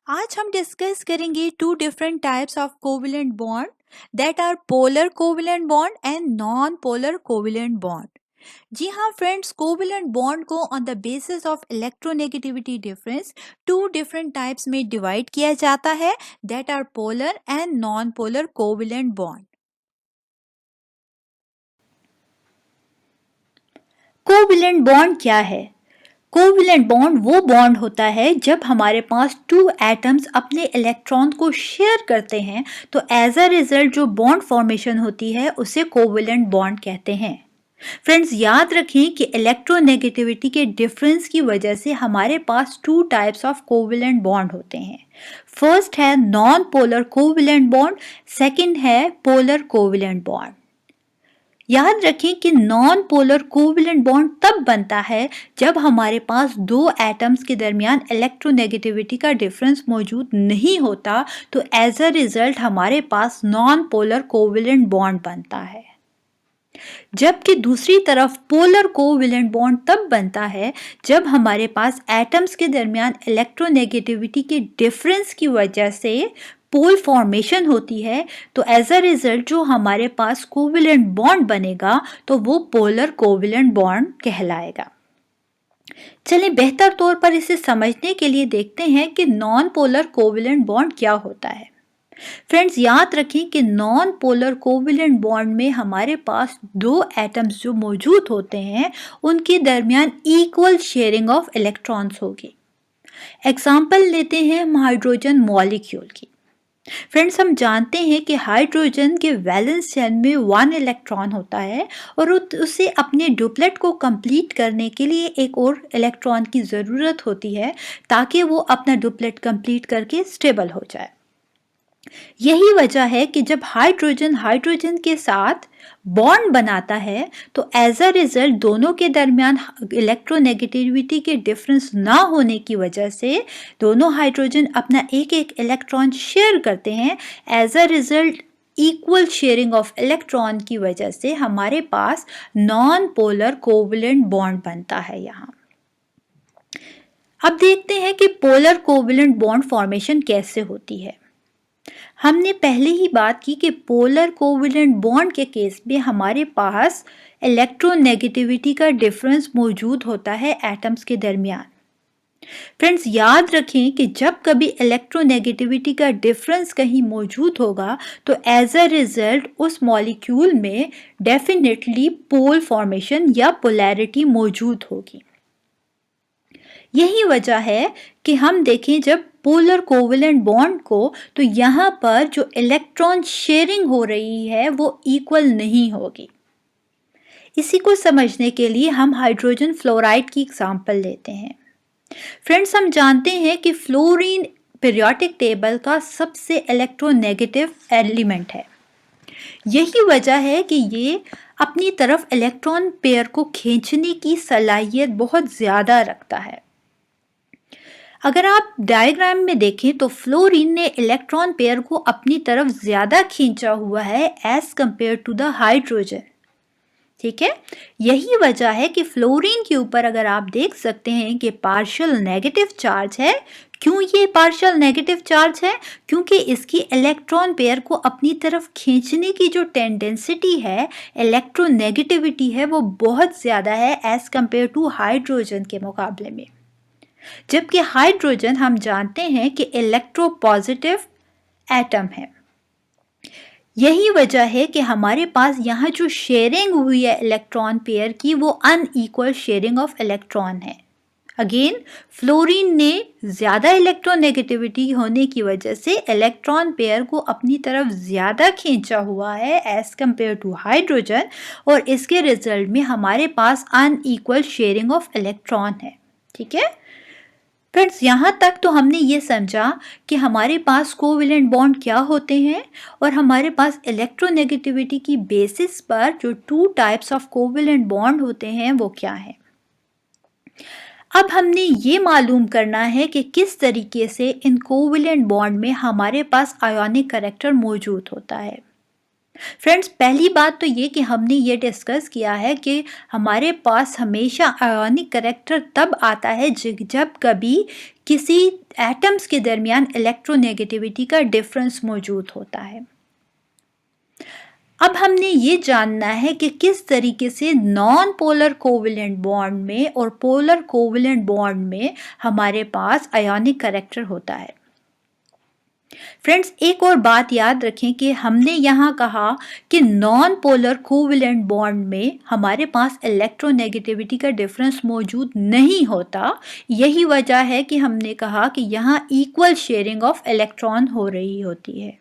आज हम डिस्कस करेंगे two different types of covalent bond that are polar covalent bond and non polar covalent bond. जी हाँ friends, covalent bond को on the basis of electronegativity difference two different types में divide किया जाता है that are polar and non polar covalent bond. Covalent bond क्या है? Covalent bond वो बॉन्ड होता है जब हमारे पास टू एटम्स अपने इलेक्ट्रॉन को शेयर करते हैं, तो एज अ रिजल्ट जो बॉन्ड फॉर्मेशन होती है उसे कोवेलेंट बॉन्ड कहते हैं। फ्रेंड्स, याद रखें कि इलेक्ट्रोनेगेटिविटी के डिफरेंस की वजह से हमारे पास two types of covalent bond होते हैं। फर्स्ट है non polar covalent bond, second है पोलर कोवेलेंट बॉन्ड। याद रखें कि नॉन पोलर कोवेलेंट बॉन्ड तब बनता है जब हमारे पास दो एटम्स के दरमियान इलेक्ट्रोनेगेटिविटी का डिफरेंस मौजूद नहीं होता, तो एज अ रिजल्ट हमारे पास नॉन पोलर कोवेलेंट बॉन्ड बनता है। जबकि दूसरी तरफ पोलर कोवेलेंट बॉन्ड तब बनता है जब हमारे पास एटम्स के दरमियान इलेक्ट्रोनेगेटिविटी के डिफरेंस की वजह से पोल फॉर्मेशन होती है, तो एज अ रिजल्ट जो हमारे पास कोवेलेंट बॉन्ड बनेगा तो वो पोलर कोवेलेंट बॉन्ड कहलाएगा। चलिए बेहतर तौर पर इसे समझने के लिए देखते हैं कि नॉन पोलर कोवेलेंट बॉन्ड क्या होता है। फ्रेंड्स, याद रखें कि नॉन पोलर कोवेलेंट बॉन्ड में हमारे पास दो एटम्स जो मौजूद होते हैं उनके दरमियान इक्वल शेयरिंग ऑफ इलेक्ट्रॉन्स होगी। एग्जाम्पल लेते हैं हम हाइड्रोजन मॉलिक्यूल की। फ्रेंड्स, हम जानते हैं कि हाइड्रोजन के वैलेंस शेल में 1 इलेक्ट्रॉन होता है और उसे अपने डुप्लेट को कंप्लीट करने के लिए एक और इलेक्ट्रॉन की ज़रूरत होती है ताकि वो अपना डुप्लेट कंप्लीट करके स्टेबल हो जाए। यही वजह है कि जब हाइड्रोजन हाइड्रोजन के साथ बॉन्ड बनाता है तो एज अ रिजल्ट दोनों के दरमियान इलेक्ट्रोनेगेटिविटी के डिफरेंस ना होने की वजह से दोनों हाइड्रोजन अपना एक एक इलेक्ट्रॉन शेयर करते हैं। As a result equal sharing of electron की वजह से हमारे पास नॉन पोलर कोवेलेंट बॉन्ड बनता है। यहाँ अब देखते हैं कि पोलर कोवेलेंट बॉन्ड फॉर्मेशन कैसे होती है। हमने पहले ही बात की कि पोलर कोवेलेंट बॉन्ड के केस में हमारे पास इलेक्ट्रोनेगेटिविटी का डिफरेंस मौजूद होता है एटम्स के दरमियान। फ्रेंड्स, याद रखें कि जब कभी इलेक्ट्रोनेगेटिविटी का डिफरेंस कहीं मौजूद होगा तो एज अ रिजल्ट उस मॉलिक्यूल में डेफिनेटली पोल फॉर्मेशन या पोलैरिटी मौजूद होगी। यही वजह है कि हम देखें जब पोलर कोवेलेंट बॉन्ड को, तो यहाँ पर जो इलेक्ट्रॉन शेयरिंग हो रही है वो इक्वल नहीं होगी। इसी को समझने के लिए हम हाइड्रोजन फ्लोराइड की एग्जांपल लेते हैं। फ्रेंड्स, हम जानते हैं कि फ्लोरीन पीरियोडिक टेबल का सबसे इलेक्ट्रोनेगेटिव एलिमेंट है। यही वजह है कि ये अपनी तरफ इलेक्ट्रॉन पेयर को खींचने की सलाहियत बहुत ज़्यादा रखता है। अगर आप डायग्राम में देखें तो फ्लोरीन ने इलेक्ट्रॉन पेयर को अपनी तरफ ज़्यादा खींचा हुआ है as compare to the hydrogen. ठीक है, यही वजह है कि फ्लोरीन के ऊपर अगर आप देख सकते हैं कि पार्शियल नेगेटिव चार्ज है। क्यों ये पार्शियल नेगेटिव चार्ज है? क्योंकि इसकी इलेक्ट्रॉन पेयर को अपनी तरफ खींचने की जो टेंडेंसिटी है, इलेक्ट्रोनेगेटिविटी है, वो बहुत ज़्यादा है एज कंपेयर टू हाइड्रोजन के मुकाबले में। जबकि हाइड्रोजन हम जानते हैं कि इलेक्ट्रोपॉजिटिव एटम है। यही वजह है कि हमारे पास यहाँ जो शेयरिंग हुई है इलेक्ट्रॉन पेयर की, वो अनइक्वल शेयरिंग ऑफ इलेक्ट्रॉन है। अगेन, फ्लोरीन ने ज़्यादा इलेक्ट्रोनेगेटिविटी होने की वजह से इलेक्ट्रॉन पेयर को अपनी तरफ ज़्यादा खींचा हुआ है एज कंपेयर टू हाइड्रोजन, और इसके रिजल्ट में हमारे पास अनइक्वल शेयरिंग ऑफ इलेक्ट्रॉन है। ठीक है फ्रेंड्स, यहाँ तक तो हमने ये समझा कि हमारे पास कोवेलेंट बॉन्ड क्या होते हैं और हमारे पास इलेक्ट्रोनेगेटिविटी की बेसिस पर जो to types of covalent bond होते हैं वो क्या है। अब हमने ये मालूम करना है कि किस तरीके से इन कोवेलेंट बॉन्ड में हमारे पास आयोनिक करैक्टर मौजूद होता है। फ्रेंड्स, पहली बात तो ये कि हमने ये डिस्कस किया है कि हमारे पास हमेशा आयोनिक करैक्टर तब आता है जब कभी किसी एटम्स के दरमियान इलेक्ट्रोनेगेटिविटी का डिफरेंस मौजूद होता है। अब हमने ये जानना है कि किस तरीके से नॉन पोलर कोवेलेंट बॉन्ड में और पोलर कोवेलेंट बॉन्ड में हमारे पास आयोनिक करैक्टर होता है। फ्रेंड्स, एक और बात याद रखें कि हमने यहाँ कहा कि नॉन पोलर कोवेलेंट बॉन्ड में हमारे पास इलेक्ट्रोनेगेटिविटी का डिफरेंस मौजूद नहीं होता। यही वजह है कि हमने कहा कि यहाँ इक्वल शेयरिंग ऑफ इलेक्ट्रॉन हो रही होती है।